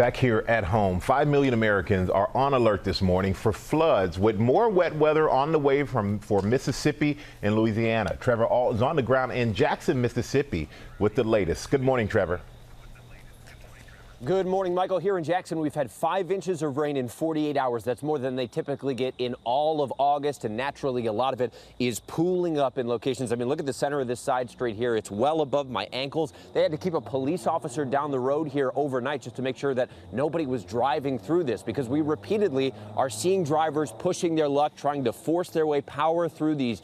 Back here at home, 5 million Americans are on alert this morning for floods, with more wet weather on the way for Mississippi and Louisiana. Trevor Ault is on the ground in Jackson, Mississippi with the latest. Good morning, Trevor. Good morning, Michael. Here in Jackson, we've had 5 inches of rain in 48 hours. That's more than they typically get in all of August, and naturally a lot of it is pooling up in locations. I mean, look at the center of this side street here. It's well above my ankles. They had to keep a police officer down the road here overnight just to make sure that nobody was driving through this, because we repeatedly are seeing drivers pushing their luck, trying to force their way, power through these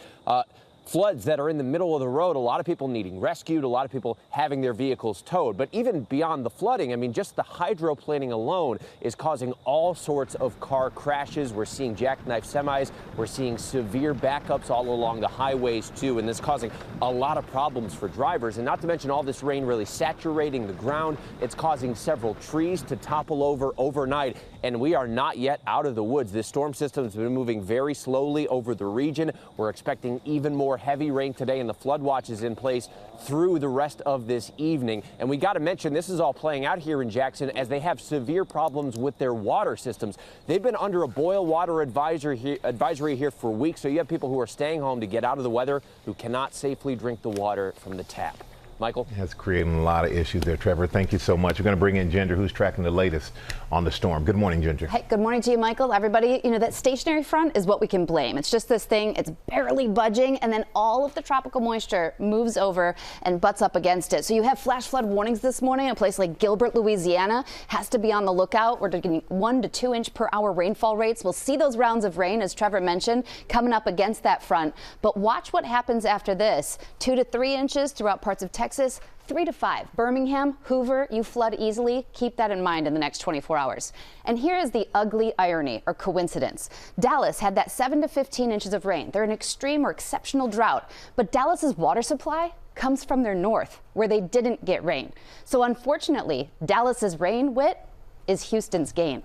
floods that are in the middle of the road. A lot of people needing rescued, a lot of people having their vehicles towed. But even beyond the flooding, I mean, just the hydroplaning alone is causing all sorts of car crashes. We're seeing jackknife semis. We're seeing severe backups all along the highways, too. And this is causing a lot of problems for drivers. And not to mention all this rain really saturating the ground. It's causing several trees to topple over overnight. And we are not yet out of the woods. This storm system has been moving very slowly over the region. We're expecting even more heavy rain today, and the flood watch is in place through the rest of this evening. And we got to mention, this is all playing out here in Jackson as they have severe problems with their water systems. They've been under a boil water advisory here for weeks, so you have people who are staying home to get out of the weather who cannot safely drink the water from the tap. Michael? That's creating a lot of issues there, Trevor. Thank you so much. We're going to bring in Ginger, who's tracking the latest on the storm. Good morning, Ginger. Hey, good morning to you, Michael. Everybody, you know, that stationary front is what we can blame. It's just this thing, it's barely budging, and then all of the tropical moisture moves over and butts up against it. So you have flash flood warnings this morning. A place like Gilbert, Louisiana has to be on the lookout. We're getting 1 to 2 inch per hour rainfall rates. We'll see those rounds of rain, as Trevor mentioned, coming up against that front. But watch what happens after this. 2 to 3 inches throughout parts of Texas. 3 to 5. Birmingham, Hoover, you flood easily. Keep that in mind in the next 24 hours. And here is the ugly irony or coincidence. Dallas had that 7 to 15 inches of rain. They're an extreme or exceptional drought. But Dallas's water supply comes from their north, where they didn't get rain. So unfortunately, Dallas's rain wit is Houston's gain.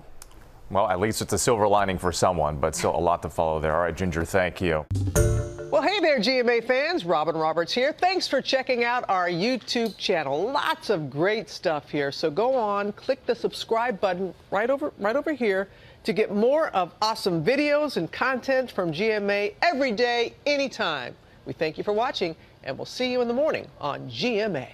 Well, at least it's a silver lining for someone, but still a lot to follow there. All right, Ginger, thank you. Well, hey there, GMA fans. Robin Roberts here. Thanks for checking out our YouTube channel. Lots of great stuff here. So go on, click the subscribe button right over here to get more of awesome videos and content from GMA every day, anytime. We thank you for watching, and we'll see you in the morning on GMA.